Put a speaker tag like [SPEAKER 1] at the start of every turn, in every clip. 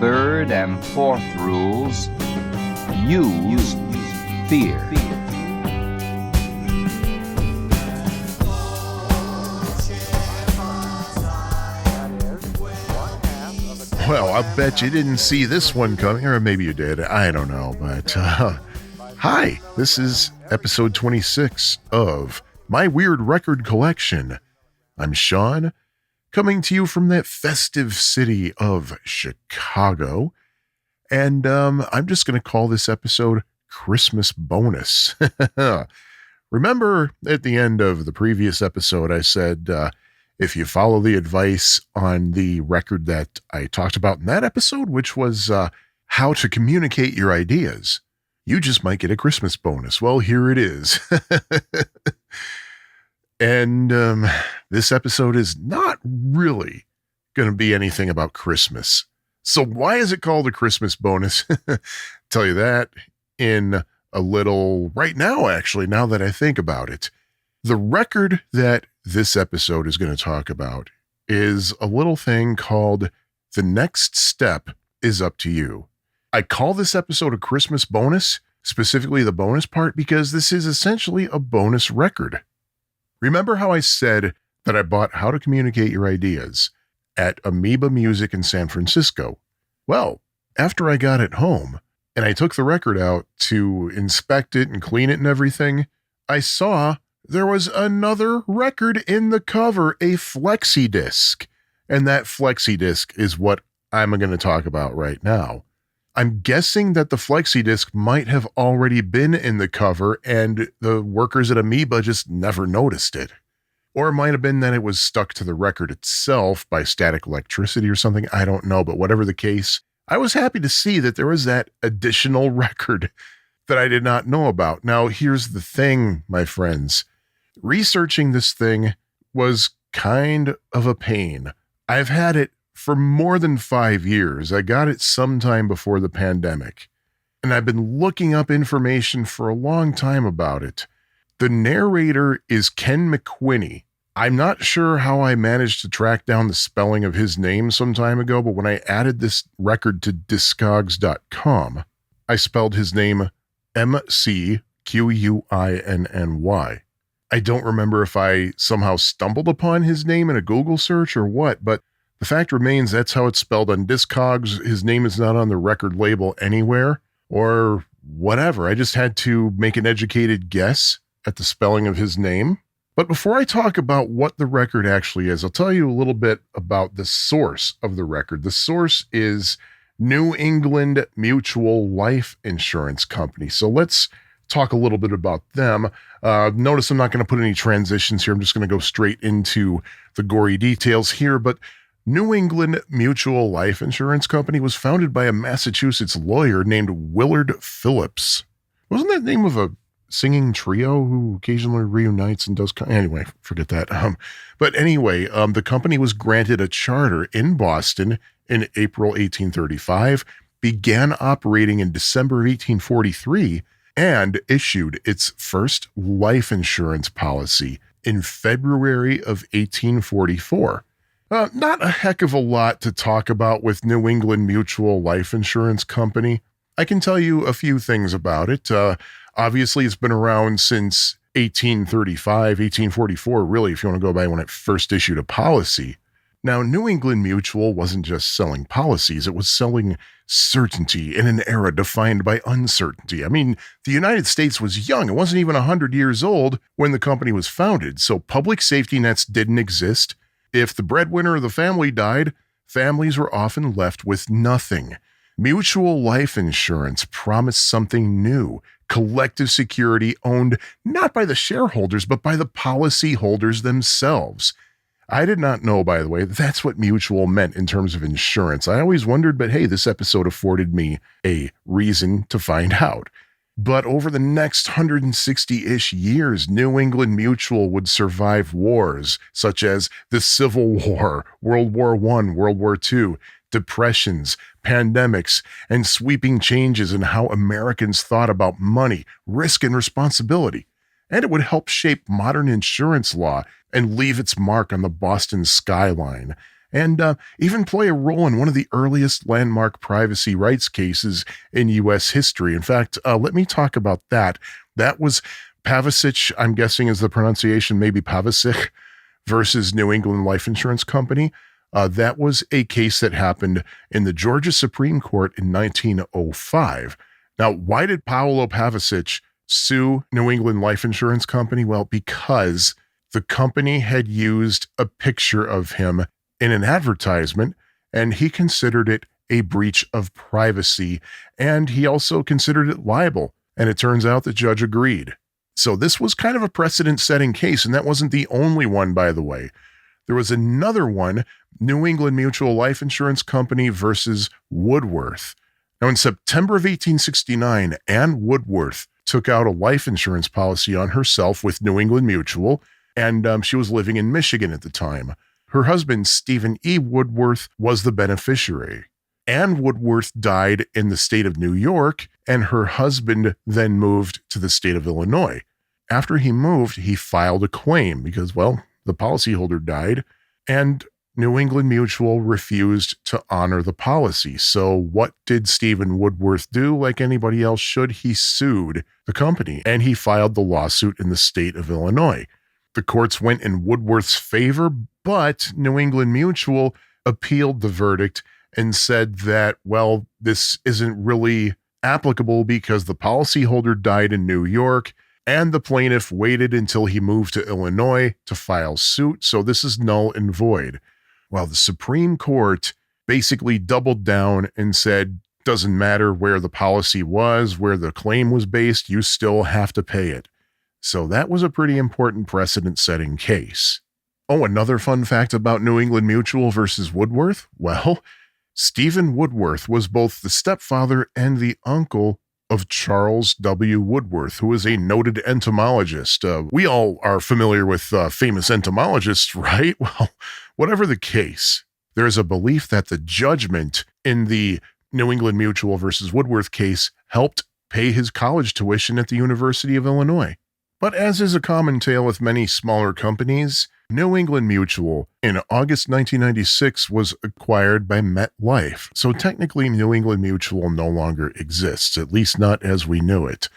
[SPEAKER 1] third and fourth rules, use fear.
[SPEAKER 2] Well, I bet you didn't see this one coming, or maybe you did. I don't know, but hi, this is episode 26 of my weird record collection. I'm Sean, coming to you from that festive city of Chicago, and I'm just going to call this episode Christmas Bonus. Remember at the end of the previous episode, I said, if you follow the advice on the record that I talked about in that episode, which was how to communicate your ideas, you just might get a Christmas bonus. Well, here it is. And this episode is not really going to be anything about Christmas. So why is it called a Christmas bonus? Tell you that in a little right now, actually, now that I think about it. The record that this episode is going to talk about is a little thing called The Next Step Is Up to You. I call this episode a Christmas bonus, specifically the bonus part, because this is essentially a bonus record. Remember how I said that I bought How to Communicate Your Ideas at Amoeba Music in San Francisco? Well, after I got it home and I took the record out to inspect it and clean it and everything, I saw there was another record in the cover, a flexi disc. And that flexi disc is what I'm going to talk about right now. I'm guessing that the flexi disc might have already been in the cover and the workers at Amoeba just never noticed it. Or it might have been that it was stuck to the record itself by static electricity or something. I don't know, but whatever the case, I was happy to see that there was that additional record that I did not know about. Now, here's the thing, my friends. Researching this thing was kind of a pain. I've had it for more than 5 years. I got it sometime before the pandemic, and I've been looking up information for a long time about it. The narrator is Ken McQuinney. I'm not sure how I managed to track down the spelling of his name some time ago, but when I added this record to Discogs.com, I spelled his name McQuinny. I don't remember if I somehow stumbled upon his name in a Google search or what, but the fact remains that's how it's spelled on Discogs. His name is not on the record label anywhere or whatever. I just had to make an educated guess at the spelling of his name. But before I talk about what the record actually is, I'll tell you a little bit about the source of the record. The source is New England Mutual Life Insurance Company. So let's talk a little bit about them. Notice I'm not going to put any transitions here. I'm just going to go straight into the gory details here. But New England Mutual Life Insurance Company was founded by a Massachusetts lawyer named Willard Phillips. Wasn't that the name of a singing trio who occasionally reunites and does... Anyway, forget that. But anyway, the company was granted a charter in Boston in April 1835, began operating in December of 1843, and issued its first life insurance policy in February of 1844. Not a heck of a lot to talk about with New England Mutual Life Insurance Company. I can tell you a few things about it. Obviously, it's been around since 1835, 1844, really, if you want to go by when it first issued a policy. Now, New England Mutual wasn't just selling policies, it was selling certainty in an era defined by uncertainty. I mean, the United States was young. It wasn't even 100 years old when the company was founded, so public safety nets didn't exist. If the breadwinner of the family died, families were often left with nothing. Mutual life insurance promised something new, collective security owned not by the shareholders, but by the policyholders themselves. I did not know, by the way, that's what mutual meant in terms of insurance. I always wondered, but hey, this episode afforded me a reason to find out. But over the next 160-ish years, New England Mutual would survive wars such as the Civil War, World War I, World War II, depressions, pandemics, and sweeping changes in how Americans thought about money, risk, and responsibility. And it would help shape modern insurance law and leave its mark on the Boston skyline and even play a role in one of the earliest landmark privacy rights cases in U.S. history. In fact, let me talk about that. That was Pavicic, I'm guessing is the pronunciation, maybe Pavicic, versus New England Life Insurance Company. That was a case that happened in the Georgia Supreme Court in 1905. Now, why did Paolo Pavicic sue New England Life Insurance Company? Well, because the company had used a picture of him in an advertisement, and he considered it a breach of privacy, and he also considered it libel. And it turns out the judge agreed. So this was kind of a precedent-setting case, and that wasn't the only one, by the way. There was another one, New England Mutual Life Insurance Company versus Woodworth. Now, in September of 1869, Anne Woodworth took out a life insurance policy on herself with New England Mutual, and she was living in Michigan at the time. Her husband, Stephen E. Woodworth, was the beneficiary. Anne Woodworth died in the state of New York, and her husband then moved to the state of Illinois. After he moved, he filed a claim because, well, the policyholder died, and New England Mutual refused to honor the policy. So what did Stephen Woodworth do? Like anybody else should, he sued the company, and he filed the lawsuit in the state of Illinois. The courts went in Woodworth's favor, but New England Mutual appealed the verdict and said that, well, this isn't really applicable because the policyholder died in New York and the plaintiff waited until he moved to Illinois to file suit, so this is null and void. Well, the Supreme Court basically doubled down and said, doesn't matter where the policy was, where the claim was based, you still have to pay it. So that was a pretty important precedent-setting case. Oh, another fun fact about New England Mutual versus Woodworth? Well, Stephen Woodworth was both the stepfather and the uncle of Charles W. Woodworth, who is a noted entomologist. We all are familiar with famous entomologists, right? Well, whatever the case, there is a belief that the judgment in the New England Mutual versus Woodworth case helped pay his college tuition at the University of Illinois. But as is a common tale with many smaller companies, New England Mutual in August 1996 was acquired by MetLife. So technically New England Mutual no longer exists, at least not as we knew it.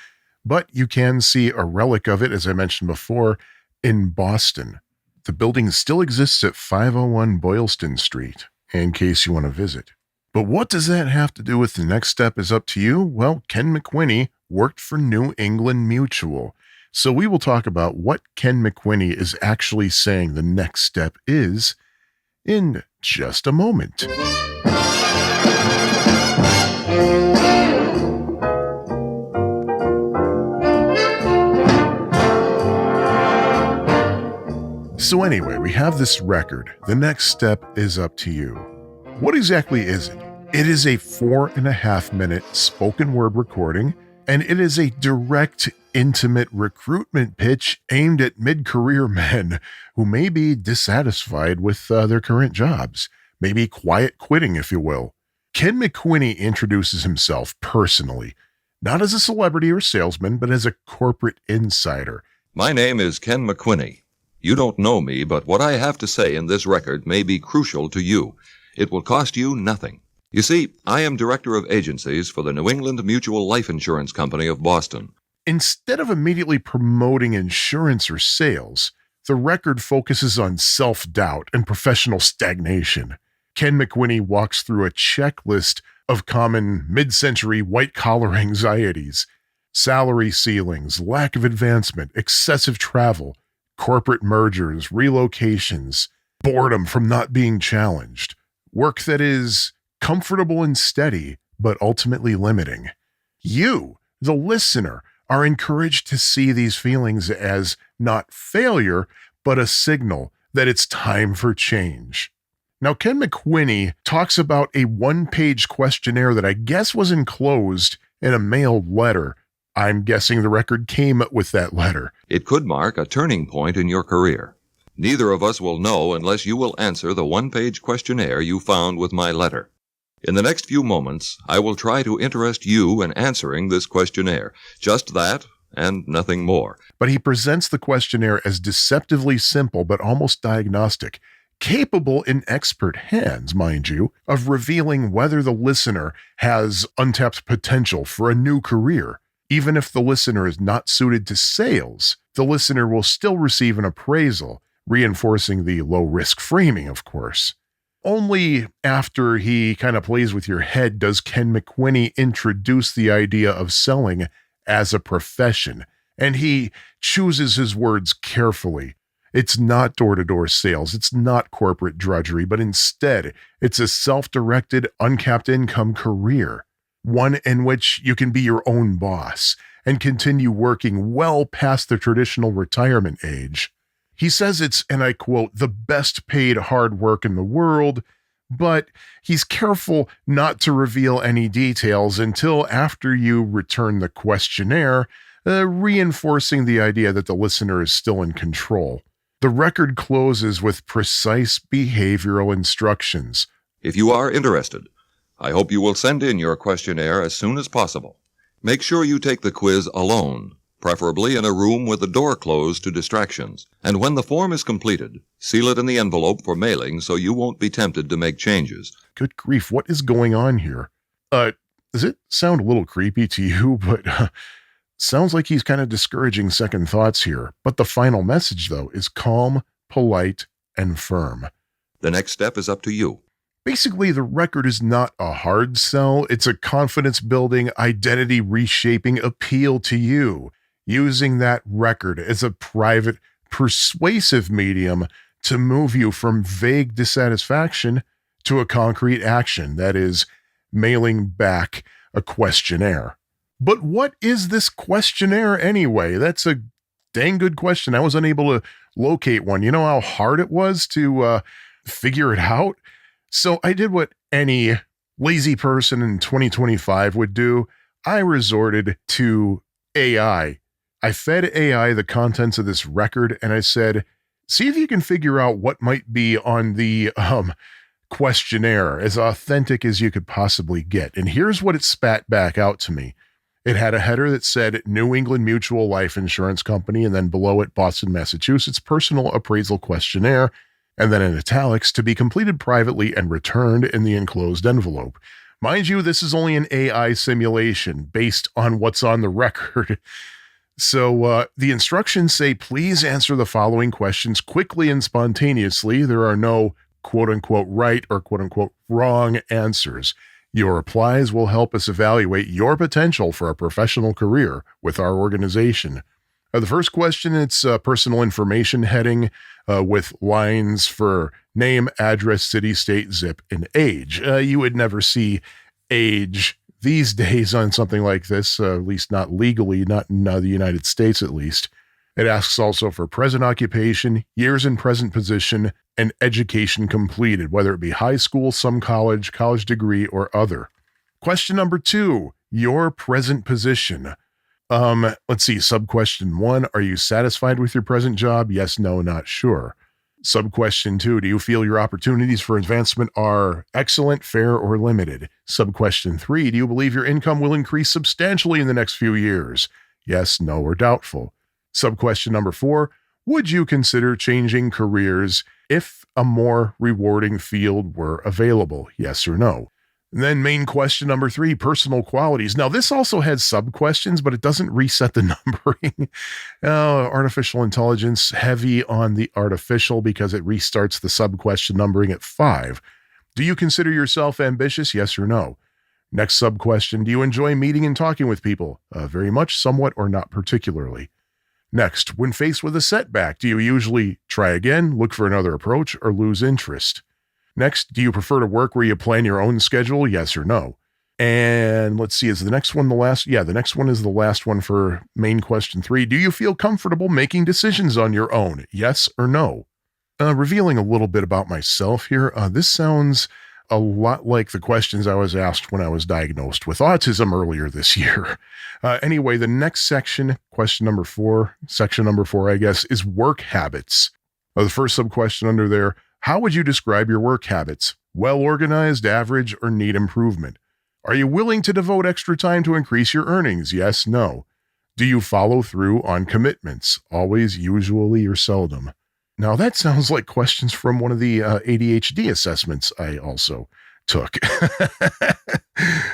[SPEAKER 2] But you can see a relic of it, as I mentioned before, in Boston. The building still exists at 501 Boylston Street, in case you want to visit. But what does that have to do with the next step is up to you? Well, Ken McQuinney worked for New England Mutual. So we will talk about what Ken McQuinney is actually saying the next step is in just a moment. So anyway, we have this record. The next step is up to you. What exactly is it? It is a 4.5-minute spoken word recording, and it is a direct, intimate recruitment pitch aimed at mid-career men who may be dissatisfied with their current jobs, maybe quiet quitting, if you will. Ken McQuinney introduces himself personally, not as a celebrity or salesman, but as a corporate insider.
[SPEAKER 3] My name is Ken McQuinney. You don't know me, but what I have to say in this record may be crucial to you. It will cost you nothing. You see, I am Director of Agencies for the New England Mutual Life Insurance Company of Boston.
[SPEAKER 2] Instead of immediately promoting insurance or sales, the record focuses on self-doubt and professional stagnation. Ken McQuinney walks through a checklist of common mid-century white-collar anxieties: salary ceilings, lack of advancement, excessive travel, corporate mergers, relocations, boredom from not being challenged, work that is comfortable and steady, but ultimately limiting. You, the listener, are encouraged to see these feelings as not failure, but a signal that it's time for change. Now, Ken McQuinney talks about a one-page questionnaire that I guess was enclosed in a mailed letter. I'm guessing the record came with that letter.
[SPEAKER 3] It could mark a turning point in your career. Neither of us will know unless you will answer the one-page questionnaire you found with my letter. In the next few moments, I will try to interest you in answering this questionnaire. Just that, and nothing more.
[SPEAKER 2] But he presents the questionnaire as deceptively simple but almost diagnostic. capable in expert hands, mind you, of revealing whether the listener has untapped potential for a new career. Even if the listener is not suited to sales, the listener will still receive an appraisal, reinforcing the low-risk framing, of course. Only after he kind of plays with your head does Ken McWhinney introduce the idea of selling as a profession, and he chooses his words carefully. It's not door-to-door sales, it's not corporate drudgery, but instead, it's a self-directed, uncapped income career, one in which you can be your own boss and continue working well past the traditional retirement age. He says it's, and I quote, the best paid hard work in the world, but he's careful not to reveal any details until after you return the questionnaire, reinforcing the idea that the listener is still in control. The record closes with precise behavioral instructions.
[SPEAKER 3] If you are interested, I hope you will send in your questionnaire as soon as possible. Make sure you take the quiz alone, preferably in a room with the door closed to distractions. And when the form is completed, seal it in the envelope for mailing so you won't be tempted to make changes.
[SPEAKER 2] Good grief, what is going on here? Does it sound a little creepy to you? But sounds like he's kind of discouraging second thoughts here. But the final message, though, is calm, polite, and firm.
[SPEAKER 3] The next step is up to you.
[SPEAKER 2] Basically, the record is not a hard sell. It's a confidence-building, identity-reshaping appeal to you, using that record as a private, persuasive medium to move you from vague dissatisfaction to a concrete action, that is, mailing back a questionnaire. But what is this questionnaire anyway? That's a dang good question. I was unable to locate one. You know how hard it was to figure it out? So I did what any lazy person in 2025 would do. I resorted to AI. I fed AI the contents of this record, and I said, see if you can figure out what might be on the questionnaire, as authentic as you could possibly get. And here's what it spat back out to me. It had a header that said New England Mutual Life Insurance Company, and then below it, Boston, Massachusetts Personal Appraisal Questionnaire, and then in italics, to be completed privately and returned in the enclosed envelope. Mind you, this is only an AI simulation based on what's on the record. So the instructions say, please answer the following questions quickly and spontaneously. There are no quote-unquote right or quote-unquote wrong answers. Your replies will help us evaluate your potential for a professional career with our organization. The first question, it's personal information heading with lines for name, address, city, state, zip, and age. You would never see age these days on something like this, at least not legally, not in the United States at least. It asks also for present occupation, years in present position, and education completed, whether it be high school, some college, college degree, or other. Question number 2, your present position. Let's see, sub-question 1, are you satisfied with your present job? Yes, no, not sure. Sub-question 2, do you feel your opportunities for advancement are excellent, fair, or limited? Sub-question 3, do you believe your income will increase substantially in the next few years? Yes, no, or doubtful. Sub-question number 4, would you consider changing careers if a more rewarding field were available? Yes or no? And then main question number 3, personal qualities. Now, this also has sub-questions, but it doesn't reset the numbering. Artificial intelligence, heavy on the artificial because it restarts the sub-question numbering at 5. Do you consider yourself ambitious? Yes or no? Next sub-question, do you enjoy meeting and talking with people? Very much, somewhat, or not particularly. Next, when faced with a setback, do you usually try again, look for another approach, or lose interest? Next, do you prefer to work where you plan your own schedule? Yes or no? And let's see, is the next one the last? Yeah, the next one is the last one for main question 3. Do you feel comfortable making decisions on your own? Yes or no? Revealing a little bit about myself here, this sounds a lot like the questions I was asked when I was diagnosed with autism earlier this year. Anyway, the next section, question number 4, section number 4, I guess, is work habits. The first sub-question under there, how would you describe your work habits? Well organized, average, or need improvement? Are you willing to devote extra time to increase your earnings? Yes, no. Do you follow through on commitments? Always, usually, or seldom? Now that sounds like questions from one of the ADHD assessments I also took.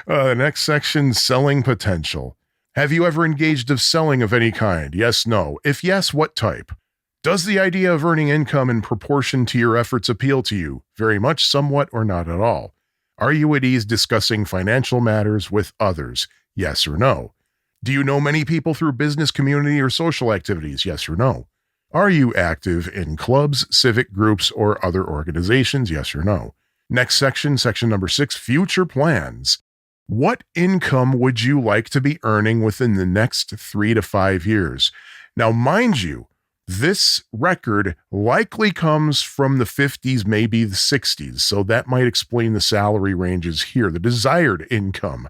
[SPEAKER 2] Next section, selling potential. Have you ever engaged of selling of any kind? Yes, no. If yes, what type? Does the idea of earning income in proportion to your efforts appeal to you? Very much, somewhat, or not at all? Are you at ease discussing financial matters with others? Yes or no? Do you know many people through business, community, or social activities? Yes or no? Are you active in clubs, civic groups, or other organizations? Yes or no? Next section, section number 6, future plans. What income would you like to be earning within the next 3 to 5 years? Now, mind you, this record likely comes from the 50s, maybe the 60s, so that might explain the salary ranges here. The desired income.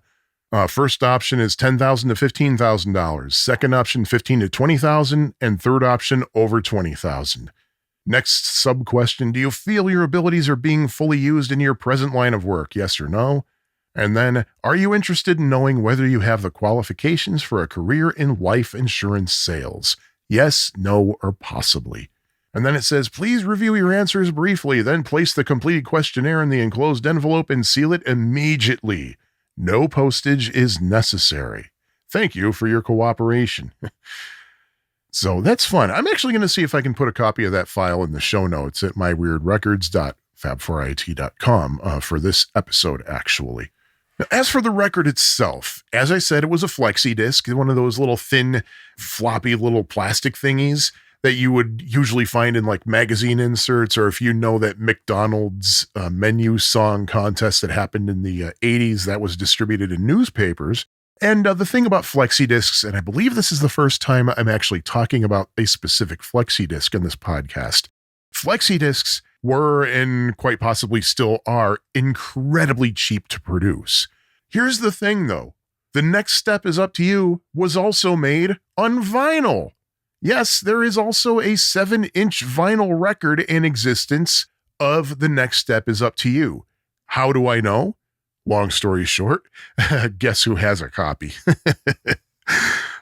[SPEAKER 2] First option is $10,000 to $15,000. Second option, $15,000 to $20,000, and third option, over $20,000. Next sub-question, do you feel your abilities are being fully used in your present line of work? Yes or no? And then, are you interested in knowing whether you have the qualifications for a career in life insurance sales? Yes, no, or possibly. And then it says, please review your answers briefly, then place the completed questionnaire in the enclosed envelope and seal it immediately. No postage is necessary. Thank you for your cooperation. So that's fun. I'm actually going to see if I can put a copy of that file in the show notes at myweirdrecords.fab4it.com for this episode, actually. Now, as for the record itself, as I said, it was a flexi disc, one of those little thin, floppy little plastic thingies that you would usually find in like magazine inserts, or if you know that McDonald's menu song contest that happened in the 80s that was distributed in newspapers. And the thing about flexi discs, and I believe this is the first time I'm actually talking about a specific flexi disc in this podcast. Flexi discs were, and quite possibly still are, incredibly cheap to produce. Here's the thing though. The Next Step Is Up to You was also made on vinyl. Yes, there is also a 7-inch vinyl record in existence of The Next Step Is Up to You. How do I know? Long story short, guess who has a copy?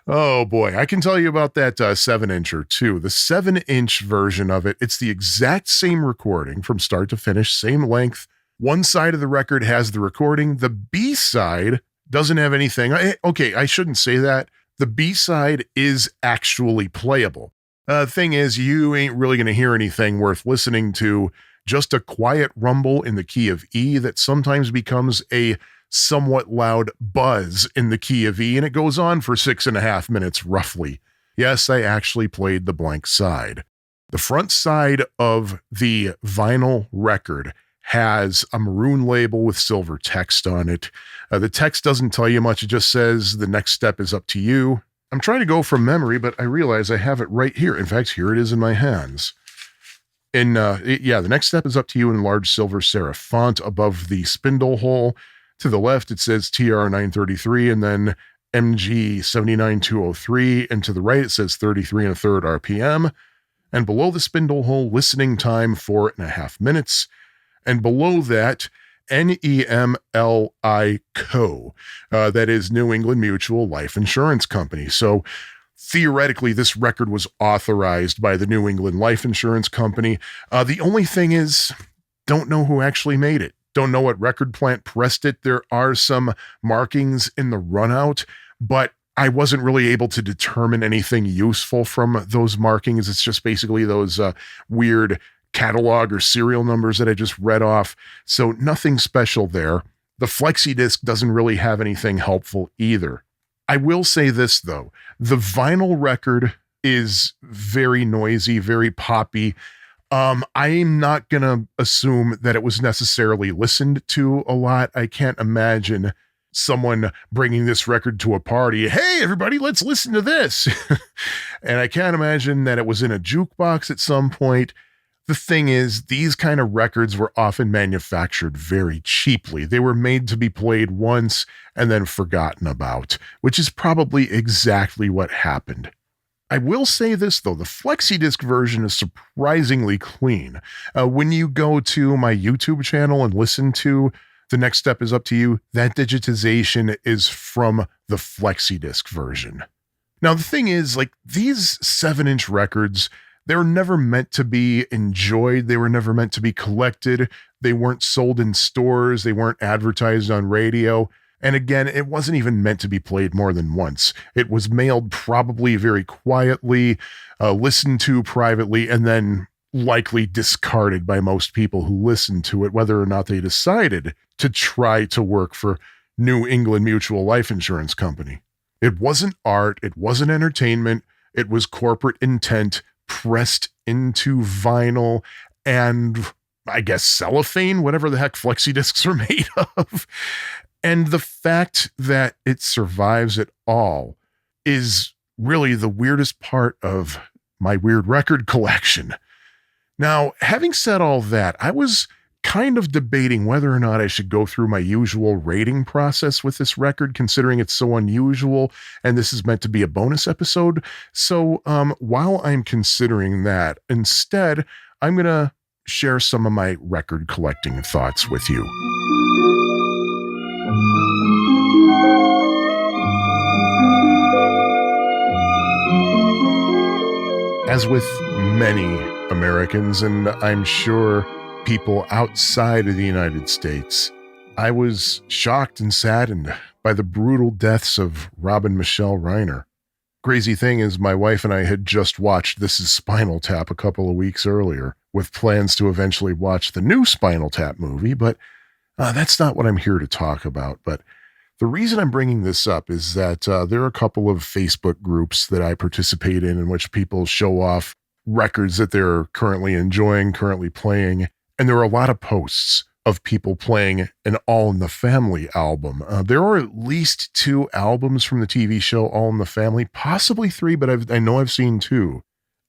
[SPEAKER 2] Oh boy, I can tell you about that 7-incher too. The 7-inch version of it, it's the exact same recording from start to finish, same length. One side of the record has the recording. The B-side doesn't have anything. Okay, I shouldn't say that. The B-side is actually playable. Thing is, you ain't really going to hear anything worth listening to. Just a quiet rumble in the key of E that sometimes becomes a somewhat loud buzz in the key of E, and it goes on for 6.5 minutes roughly. Yes, I actually played the blank side. The front side of the vinyl record has a maroon label with silver text on it. The text doesn't tell you much. It just says the next step is up to you. I'm trying to go from memory, but I realize I have it right here. In fact, here it is in my hands. The next step is up to you in large silver serif font above the spindle hole. To the left, it says TR933 and then MG 79203. And to the right, it says 33 1/3 RPM. And below the spindle hole, listening time 4.5 minutes. And below that, NEMLI Co. That is New England Mutual Life Insurance Company. So theoretically, this record was authorized by the New England Life Insurance Company. The only thing is, don't know who actually made it. Don't know what record plant pressed it. There are some markings in the runout, but I wasn't really able to determine anything useful from those markings. It's just basically those weird catalog or serial numbers that I just read off. So nothing special there. The flexi disc doesn't really have anything helpful either. I will say this though, the vinyl record is very noisy, very poppy. I'm not going to assume that it was necessarily listened to a lot. I can't imagine someone bringing this record to a party. Hey, everybody, let's listen to this. And I can't imagine that it was in a jukebox at some point. The thing is, these kind of records were often manufactured very cheaply. They were made to be played once and then forgotten about, which is probably exactly what happened. I will say this, though, the flexi disc version is surprisingly clean. When you go to my YouTube channel and listen to The Next Step Is Up to You, that digitization is from the flexi disc version. Now, the thing is, like, these 7-inch records, They were never meant to be enjoyed. They were never meant to be collected. They weren't sold in stores. They weren't advertised on radio. And again, it wasn't even meant to be played more than once. It was mailed probably very quietly, listened to privately, and then likely discarded by most people who listened to it, whether or not they decided to try to work for New England Mutual Life Insurance Company. It wasn't art. It wasn't entertainment. It was corporate intent pressed into vinyl and, I guess, cellophane, whatever the heck flexi discs are made of. And the fact that it survives at all is really the weirdest part of my weird record collection. Now, having said all that, I was kind of debating whether or not I should go through my usual rating process with this record, considering it's so unusual and this is meant to be a bonus episode. So while I'm considering that, instead, I'm going to share some of my record collecting thoughts with you. As with many Americans, and I'm sure people outside of the United States, I was shocked and saddened by the brutal deaths of Rob and Michelle Reiner. Crazy thing is, my wife and I had just watched This Is Spinal Tap a couple of weeks earlier, with plans to eventually watch the new Spinal Tap movie, but that's not what I'm here to talk about. But the reason I'm bringing this up is that there are a couple of Facebook groups that I participate in which people show off records that they're currently enjoying, currently playing. And there are a lot of posts of people playing an All in the Family album. There are at least 2 albums from the TV show All in the Family, possibly 3, but I know I've seen 2.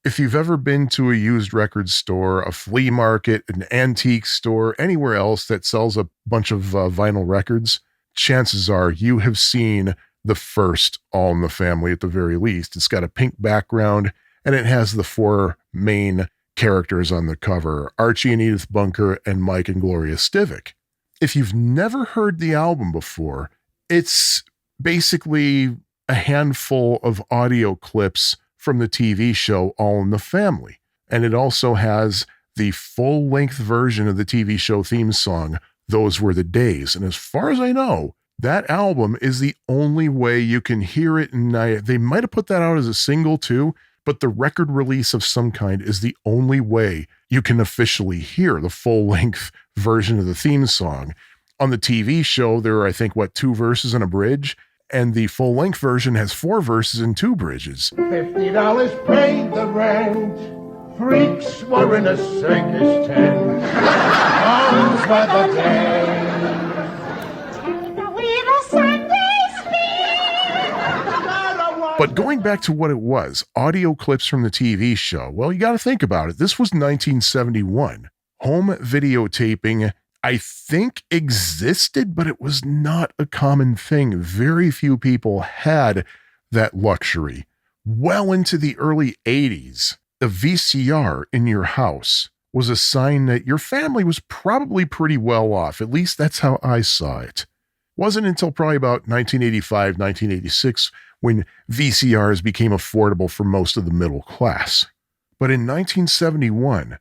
[SPEAKER 2] If you've ever been to a used record store, a flea market, an antique store, anywhere else that sells a bunch of vinyl records, chances are you have seen the first All in the Family at the very least. It's got a pink background and it has the 4 main characters on the cover, Archie and Edith Bunker and Mike and Gloria Stivic. If you've never heard the album before, it's basically a handful of audio clips from the TV show All in the Family. And it also has the full-length version of the TV show theme song, Those Were the Days. And as far as I know, that album is the only way you can hear it. And they might have put that out as a single too, but the record release of some kind is the only way you can officially hear the full-length version of the theme song. On the TV show, there are, I think, 2 verses and a bridge, and the full-length version has 4 verses and 2 bridges.
[SPEAKER 4] $50 paid the rent. Freaks were in a circus tent. Those were the days. Take the wheel of Sunday
[SPEAKER 2] But going back to what it was, audio clips from the TV show, well, you got to think about it. This was 1971. Home videotaping, I think, existed, but it was not a common thing. Very few people had that luxury. Well into the early 80s, a VCR in your house was a sign that your family was probably pretty well off. At least that's how I saw it. Wasn't until probably about 1985, 1986 when VCRs became affordable for most of the middle class. But in 1971,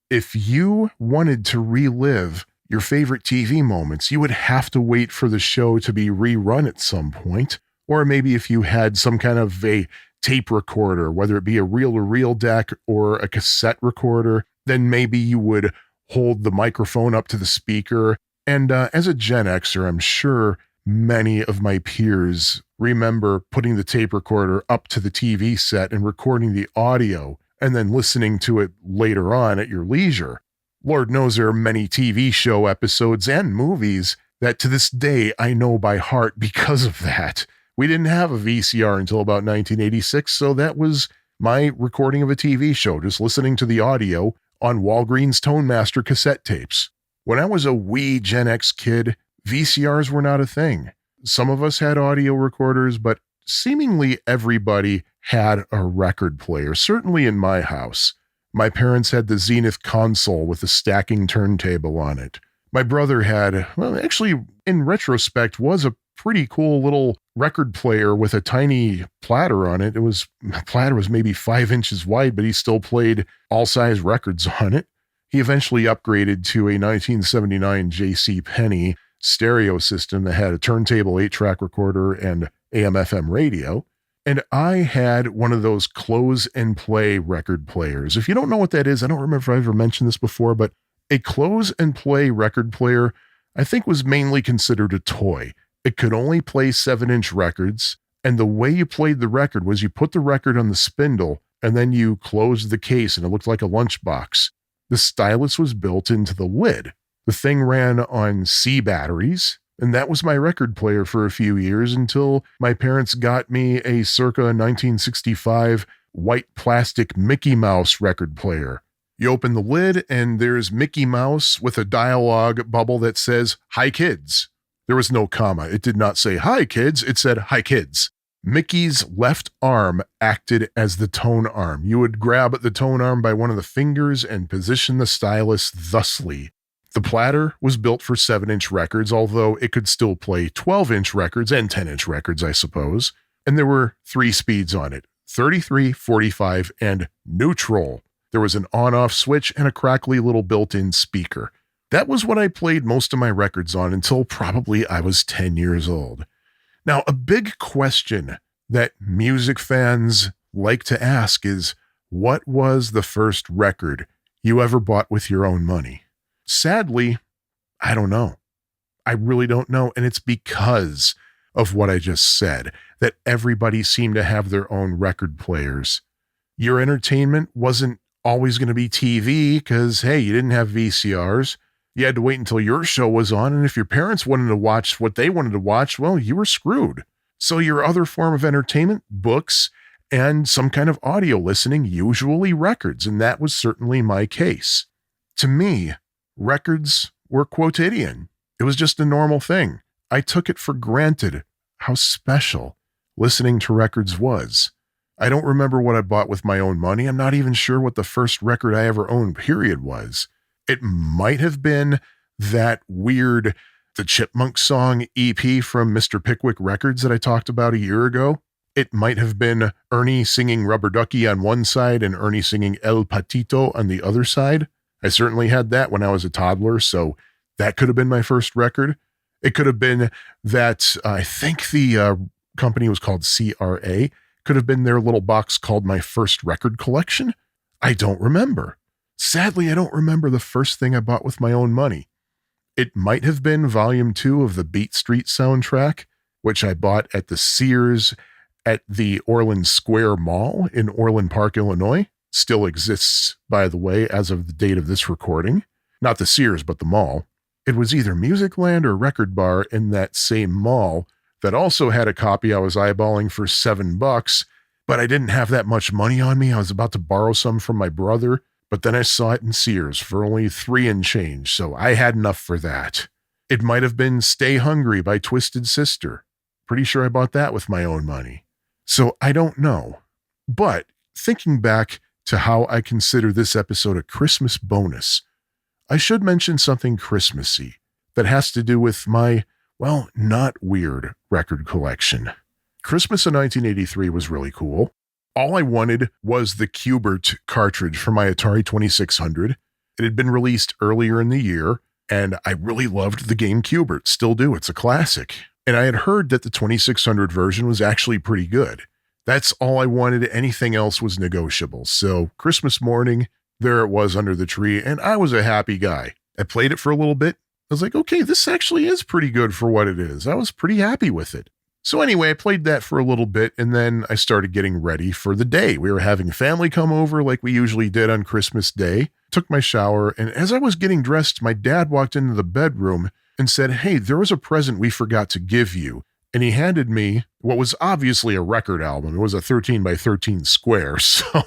[SPEAKER 2] if you wanted to relive your favorite TV moments, you would have to wait for the show to be rerun at some point. Or maybe if you had some kind of a tape recorder, whether it be a reel-to-reel deck or a cassette recorder, then maybe you would hold the microphone up to the speaker. And as a Gen Xer, I'm sure many of my peers remember putting the tape recorder up to the TV set and recording the audio and then listening to it later on at your leisure. Lord knows there are many TV show episodes and movies that to this day I know by heart because of that. We didn't have a VCR until about 1986, so that was my recording of a TV show, just listening to the audio on Walgreens Tonemaster cassette tapes. When I was a wee Gen X kid, VCRs were not a thing. Some of us had audio recorders, but seemingly everybody had a record player, certainly in my house. My parents had the Zenith console with a stacking turntable on it. My brother had, well, actually, in retrospect, was a pretty cool little record player with a tiny platter on it. The platter was maybe 5 inches wide, but he still played all size records on it. He eventually upgraded to a 1979 J.C. Penney stereo system that had a turntable 8-track recorder and AM/FM radio. And I had one of those close and play record players. If you don't know what that is, I don't remember if I ever mentioned this before, but a close and play record player, I think, was mainly considered a toy. It could only play 7-inch records. And the way you played the record was you put the record on the spindle and then you closed the case and it looked like a lunchbox. The stylus was built into the lid. The thing ran on C batteries, and that was my record player for a few years until my parents got me a circa 1965 white plastic Mickey Mouse record player. You open the lid and there's Mickey Mouse with a dialogue bubble that says, "Hi kids." There was no comma. It did not say, "Hi kids." It said, "Hi kids." Mickey's left arm acted as the tone arm. You would grab the tone arm by one of the fingers and position the stylus thusly. The platter was built for 7-inch records, although it could still play 12-inch records and 10-inch records, I suppose. And there were 3 speeds on it: 33, 45, and neutral. There was an on-off switch and a crackly little built-in speaker. That was what I played most of my records on until probably I was 10 years old. Now, a big question that music fans like to ask is, what was the first record you ever bought with your own money? Sadly, I don't know. I really don't know. And it's because of what I just said, that everybody seemed to have their own record players. Your entertainment wasn't always going to be TV because, hey, you didn't have VCRs. You had to wait until your show was on. And if your parents wanted to watch what they wanted to watch, well, you were screwed. So your other form of entertainment, books, and some kind of audio listening, usually records. And that was certainly my case. To me, records were quotidian. It was just a normal thing. I took it for granted how special listening to records was. I don't remember what I bought with my own money. I'm not even sure what the first record I ever owned, period, was. It might have been that weird The Chipmunk Song EP from Mr. Pickwick Records that I talked about a year ago. It might have been Ernie singing Rubber Ducky on one side and Ernie singing El Patito on the other side. I certainly had that when I was a toddler, so that could have been my first record. It could have been that, I think the company was called CRA, could have been their little box called My First Record Collection. I don't remember. Sadly, I don't remember the first thing I bought with my own money. It might have been Volume 2 of the Beat Street soundtrack, which I bought at the Sears at the Orland Square Mall in Orland Park, Illinois. Still exists, by the way, as of the date of this recording. Not the Sears, but the mall. It was either Musicland or Record Bar in that same mall that also had a copy I was eyeballing for $7, but I didn't have that much money on me. I was about to borrow some from my brother, but then I saw it in Sears for only $3 and change, so I had enough for that. It might have been Stay Hungry by Twisted Sister. Pretty sure I bought that with my own money. So I don't know. But thinking back to how I consider this episode a Christmas bonus, I should mention something Christmassy that has to do with my, well, not weird record collection. Christmas of 1983 was really cool. All I wanted was the Qbert cartridge for my Atari 2600. It had been released earlier in the year, and I really loved the game Qbert. Still do. It's a classic. And I had heard that the 2600 version was actually pretty good. That's all I wanted. Anything else was negotiable. So Christmas morning, there it was under the tree, and I was a happy guy. I played it for a little bit. I was like, okay, this actually is pretty good for what it is. I was pretty happy with it. So anyway, I played that for a little bit, and then I started getting ready for the day. We were having family come over like we usually did on Christmas Day. Took my shower, and as I was getting dressed, my dad walked into the bedroom and said, "Hey, there was a present we forgot to give you." And he handed me what was obviously a record album. It was a 13 by 13 square, so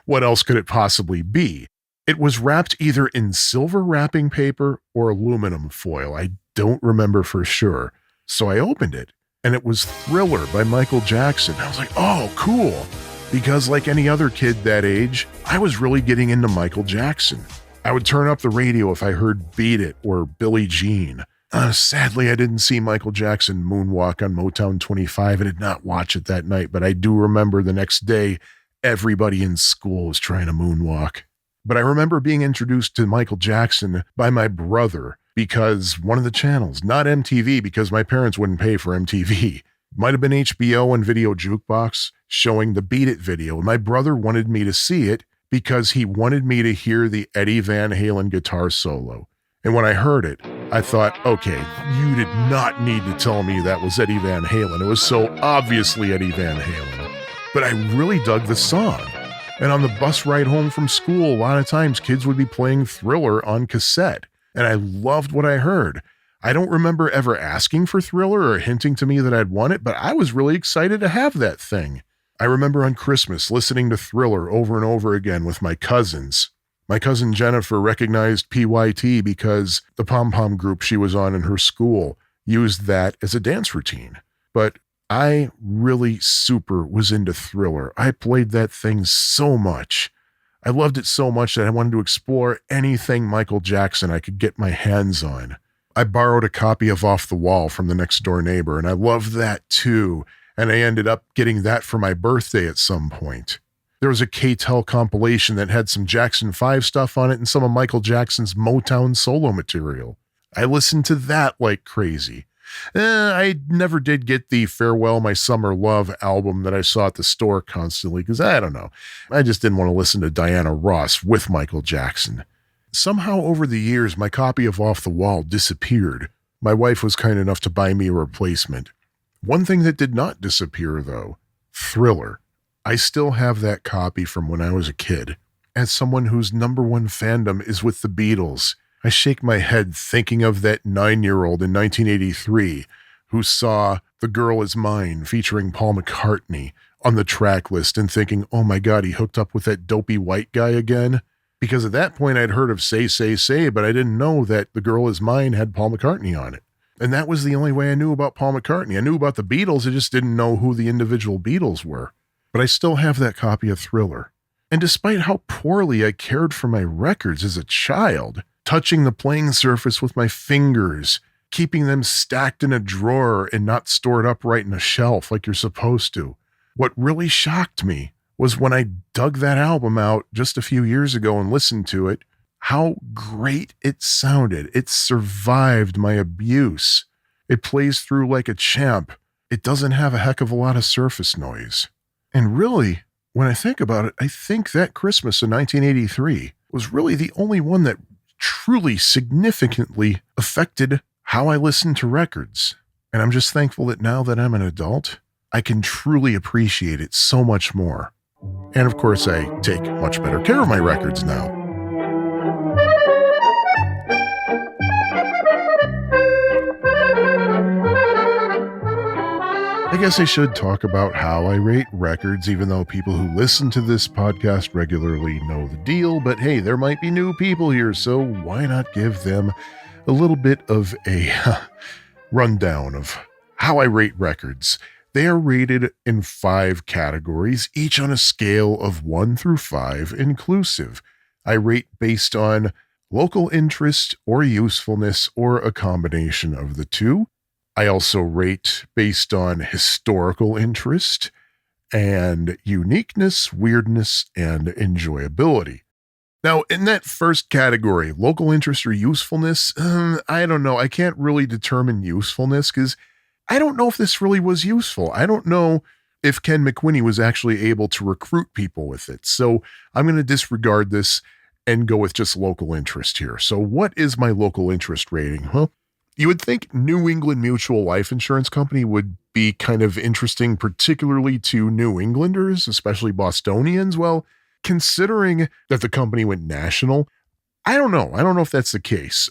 [SPEAKER 2] what else could it possibly be? It was wrapped either in silver wrapping paper or aluminum foil. I don't remember for sure. So I opened it, and it was Thriller by Michael Jackson. I was like, oh, cool. Because like any other kid that age, I was really getting into Michael Jackson. I would turn up the radio if I heard Beat It or Billie Jean. Sadly, I didn't see Michael Jackson moonwalk on Motown 25. I did not watch it that night, but I do remember the next day, everybody in school was trying to moonwalk. But I remember being introduced to Michael Jackson by my brother because one of the channels, not MTV, because my parents wouldn't pay for MTV, might have been HBO and Video Jukebox showing the Beat It video. And my brother wanted me to see it because he wanted me to hear the Eddie Van Halen guitar solo. And when I heard it, I thought, okay, you did not need to tell me that was Eddie Van Halen. It was so obviously Eddie Van Halen. But I really dug the song. And on the bus ride home from school, a lot of times kids would be playing Thriller on cassette. And I loved what I heard. I don't remember ever asking for Thriller or hinting to me that I'd want it, but I was really excited to have that thing. I remember on Christmas listening to Thriller over and over again with my cousins. My cousin Jennifer recognized PYT because the pom-pom group she was on in her school used that as a dance routine. But I really super was into Thriller. I played that thing so much. I loved it so much that I wanted to explore anything Michael Jackson I could get my hands on. I borrowed a copy of Off the Wall from the next door neighbor, and I loved that too. And I ended up getting that for my birthday at some point. There was a K-Tel compilation that had some Jackson 5 stuff on it and some of Michael Jackson's Motown solo material. I listened to that like crazy. I never did get the Farewell My Summer Love album that I saw at the store constantly because I don't know. I just didn't want to listen to Diana Ross with Michael Jackson. Somehow over the years, my copy of Off the Wall disappeared. My wife was kind enough to buy me a replacement. One thing that did not disappear, though, Thriller. I still have that copy from when I was a kid. As someone whose number one fandom is with the Beatles, I shake my head thinking of that 9-year-old in 1983 who saw The Girl Is Mine featuring Paul McCartney on the track list and thinking, oh my God, he hooked up with that dopey white guy again. Because at that point I'd heard of Say, Say, Say, but I didn't know that The Girl Is Mine had Paul McCartney on it. And that was the only way I knew about Paul McCartney. I knew about the Beatles, I just didn't know who the individual Beatles were. But I still have that copy of Thriller. And despite how poorly I cared for my records as a child, touching the playing surface with my fingers, keeping them stacked in a drawer and not stored upright in a shelf like you're supposed to, what really shocked me was when I dug that album out just a few years ago and listened to it, how great it sounded. It survived my abuse. It plays through like a champ. It doesn't have a heck of a lot of surface noise. And really, when I think about it, I think that Christmas in 1983 was really the only one that truly significantly affected how I listen to records. And I'm just thankful that now that I'm an adult, I can truly appreciate it so much more. And of course, I take much better care of my records now. I guess I should talk about how I rate records, even though people who listen to this podcast regularly know the deal. But hey, there might be new people here, so why not give them a little bit of a rundown of how I rate records. They are rated in 5 categories, each on a scale of 1 through 5 inclusive. I rate based on local interest or usefulness or a combination of the two. I also rate based on historical interest and uniqueness, weirdness, and enjoyability. Now, in that first category, local interest or usefulness, I don't know. I can't really determine usefulness because I don't know if this really was useful. I don't know if Ken McWhinney was actually able to recruit people with it. So I'm going to disregard this and go with just local interest here. So what is my local interest rating? Well, you would think New England Mutual Life Insurance Company would be kind of interesting, particularly to New Englanders, especially Bostonians. Well, considering that the company went national, I don't know. I don't know if that's the case.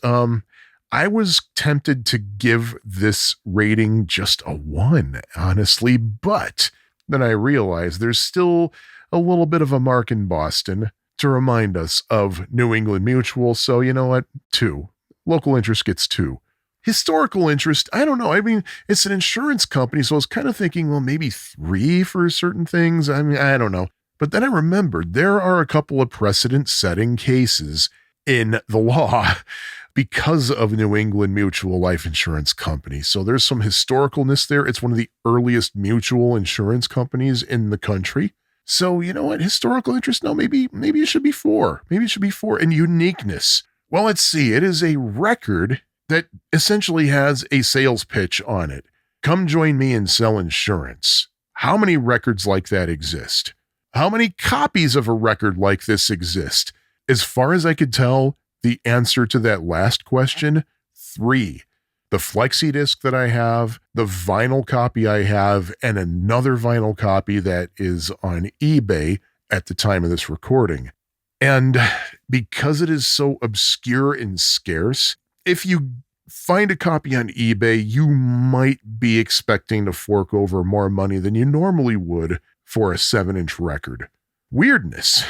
[SPEAKER 2] I was tempted to give this rating just a 1, honestly, but then I realized there's still a little bit of a mark in Boston to remind us of New England Mutual. So you know what? 2. Local interest gets 2. Historical interest, I don't know. I mean, it's an insurance company, so I was kind of thinking, well, maybe 3 for certain things. I mean, I don't know. But then I remembered there are a couple of precedent-setting cases in the law because of New England Mutual Life Insurance Company. So there's some historicalness there. It's one of the earliest mutual insurance companies in the country. So you know what? Historical interest? No, maybe it should be 4. Maybe it should be 4. And uniqueness. Well, let's see. It is a record that essentially has a sales pitch on it. Come join me and sell insurance. How many records like that exist? How many copies of a record like this exist? As far as I could tell, the answer to that last question, 3. The flexi disc that I have, the vinyl copy I have, and another vinyl copy that is on eBay at the time of this recording. And because it is so obscure and scarce, if you find a copy on eBay, you might be expecting to fork over more money than you normally would for a 7-inch record. Weirdness.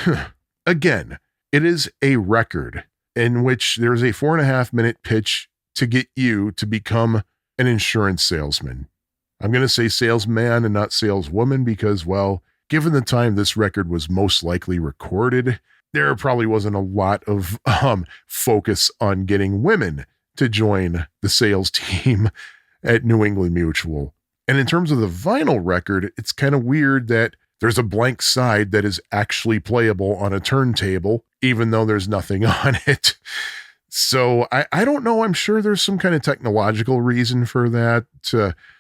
[SPEAKER 2] Again, it is a record in which there's a 4.5-minute pitch to get you to become an insurance salesman. I'm going to say salesman and not saleswoman because, well, given the time this record was most likely recorded, there probably wasn't a lot of focus on getting women to join the sales team at New England Mutual. And in terms of the vinyl record, it's kind of weird that there's a blank side that is actually playable on a turntable, even though there's nothing on it. So I don't know. I'm sure there's some kind of technological reason for that,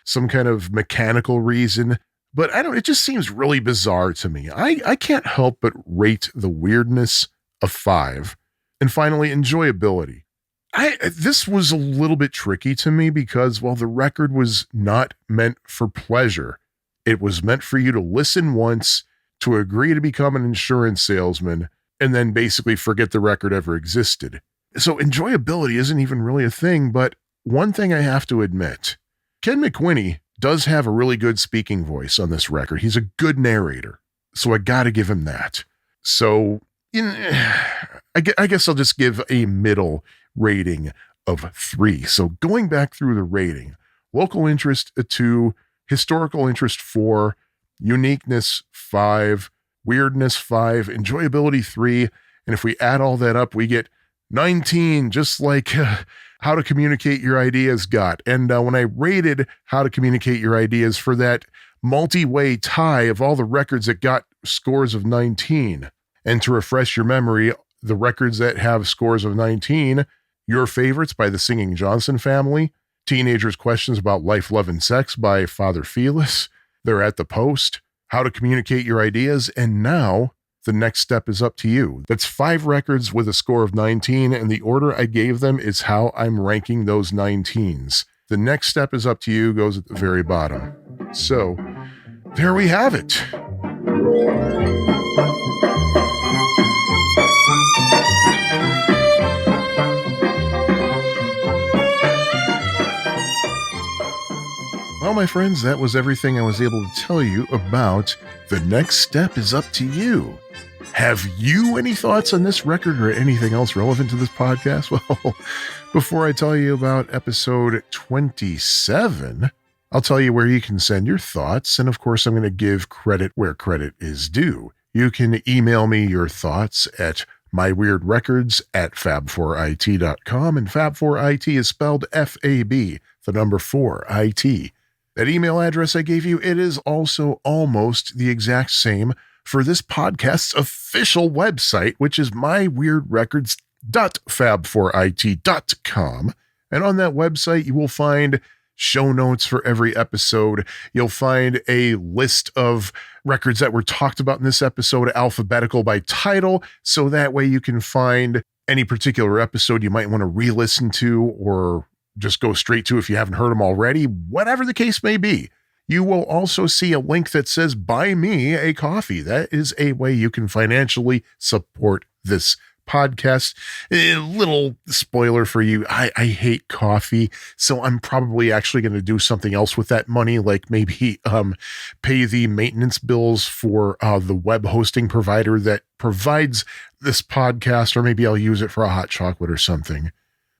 [SPEAKER 2] some kind of mechanical reason, but it just seems really bizarre to me. I can't help but rate the weirdness a 5. And finally, enjoyability. This was a little bit tricky to me because, well, the record was not meant for pleasure. It was meant for you to listen once, to agree to become an insurance salesman, and then basically forget the record ever existed. So enjoyability isn't even really a thing, but one thing I have to admit, Ken McWhinney does have a really good speaking voice on this record. He's a good narrator, so I got to give him that. So I guess I'll just give a middle rating of 3. So going back through the rating, local interest 2, historical interest 4, uniqueness 5, weirdness 5, enjoyability 3, and if we add all that up, we get 19, just like How to Communicate Your Ideas got. And when I rated How to Communicate Your Ideas for that multi-way tie of all the records that got scores of 19, and to refresh your memory, the records that have scores of 19, Your Favorites by the Singing Johnson Family, Teenagers' Questions About Life, Love, and Sex by Father Felis, They're at the Post, How to Communicate Your Ideas, and now The Next Step Is Up to You. That's 5 records with a score of 19, and the order I gave them is how I'm ranking those 19s. The Next Step Is Up to You goes at the very bottom. So, there we have it. Well, my friends, that was everything I was able to tell you about The Next Step Is Up to You. Have you any thoughts on this record or anything else relevant to this podcast? Well, before I tell you about episode 27, I'll tell you where you can send your thoughts. And of course, I'm going to give credit where credit is due. You can email me your thoughts at myweirdrecords@fab4it.com. And Fab4it is spelled F-A-B, the number 4-I-T. That email address I gave you, it is also almost the exact same for this podcast's official website, which is myweirdrecords.fab4it.com. And on that website, you will find show notes for every episode. You'll find a list of records that were talked about in this episode, alphabetical by title, so that way you can find any particular episode you might want to re-listen to or just go straight to if you haven't heard them already, whatever the case may be. You will also see a link that says buy me a coffee. That is a way you can financially support this podcast. A little spoiler for you. I hate coffee, so I'm probably actually going to do something else with that money, like maybe pay the maintenance bills for the web hosting provider that provides this podcast, or maybe I'll use it for a hot chocolate or something.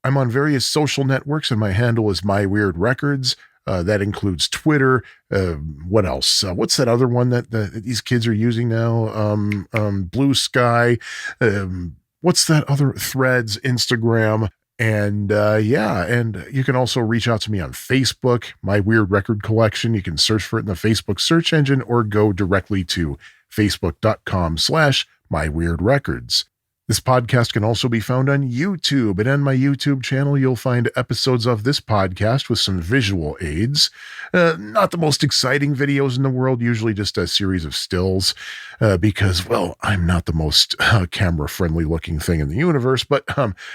[SPEAKER 2] I'm on various social networks, and my handle is My Weird Records. That includes Twitter. What else? What's that other one that these kids are using now? Blue Sky. What's that other? Threads, Instagram. And and you can also reach out to me on Facebook, My Weird Record Collection. You can search for it in the Facebook search engine or go directly to facebook.com/myweirdrecords. This podcast can also be found on YouTube, and on my YouTube channel, you'll find episodes of this podcast with some visual aids. Not the most exciting videos in the world, usually just a series of stills, because, well, I'm not the most camera-friendly looking thing in the universe, but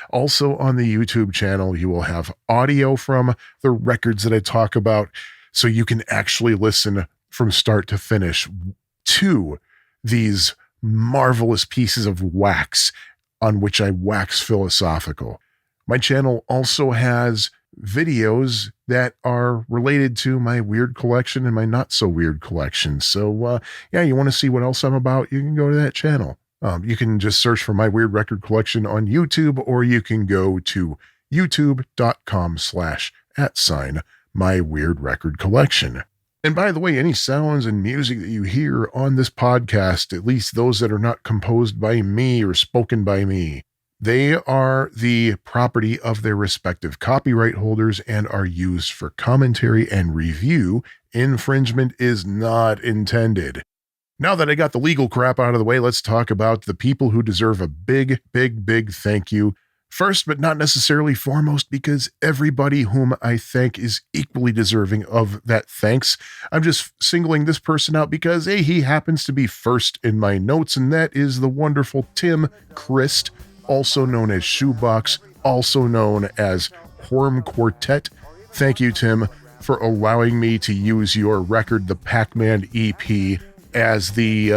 [SPEAKER 2] also on the YouTube channel, you will have audio from the records that I talk about, so you can actually listen from start to finish to these marvelous pieces of wax on which I wax philosophical. My channel also has videos that are related to my weird collection and my not so weird collection. So you want to see what else I'm about, you can go to that channel. You can just search for My Weird Record Collection on YouTube, or you can go to youtube.com/@My Weird Record Collection. And by the way, any sounds and music that you hear on this podcast, at least those that are not composed by me or spoken by me, they are the property of their respective copyright holders and are used for commentary and review. Infringement is not intended. Now that I got the legal crap out of the way, let's talk about the people who deserve a big, big, big thank you. First, but not necessarily foremost, because everybody whom I thank is equally deserving of that thanks. I'm just singling this person out because, hey, he happens to be first in my notes, and that is the wonderful Tim Christ, also known as Shoebox, also known as Horm Quartet. Thank you, Tim, for allowing me to use your record, the Pac-Man EP, as the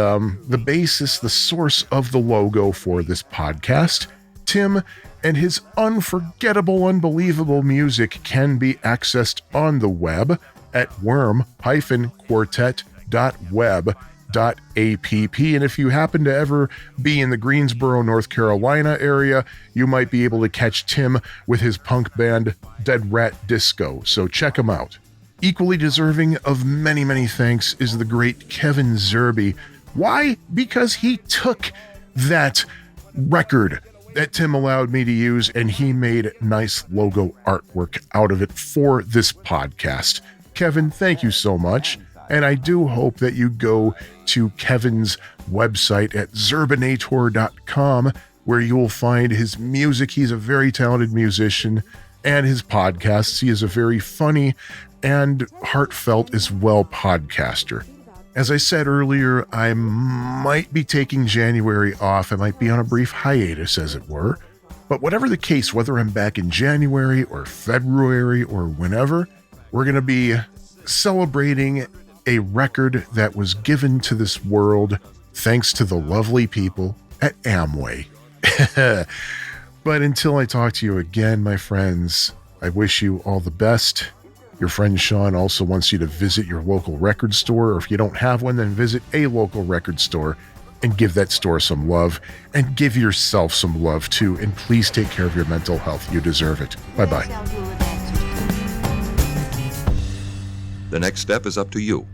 [SPEAKER 2] basis, the source of the logo for this podcast. Tim and his unforgettable, unbelievable music can be accessed on the web at worm-quartet.web.app. And if you happen to ever be in the Greensboro, North Carolina area, you might be able to catch Tim with his punk band Dead Rat Disco. So check him out. Equally deserving of many, many thanks is the great Kevin Zerby. Why? Because he took that record that Tim allowed me to use, and he made nice logo artwork out of it for this podcast. Kevin, thank you so much. And I do hope that you go to Kevin's website at zerbinator.com, where you will find his music. He's a very talented musician, and his podcasts. He is a very funny and heartfelt as well podcaster. As I said earlier, I might be taking January off. I might be on a brief hiatus, as it were. But whatever the case, whether I'm back in January or February or whenever, we're going to be celebrating a record that was given to this world thanks to the lovely people at Amway. But until I talk to you again, my friends, I wish you all the best. Your friend Sean also wants you to visit your local record store, or if you don't have one, then visit a local record store and give that store some love, and give yourself some love too. And please take care of your mental health. You deserve it. Bye-bye.
[SPEAKER 3] The next step is up to you.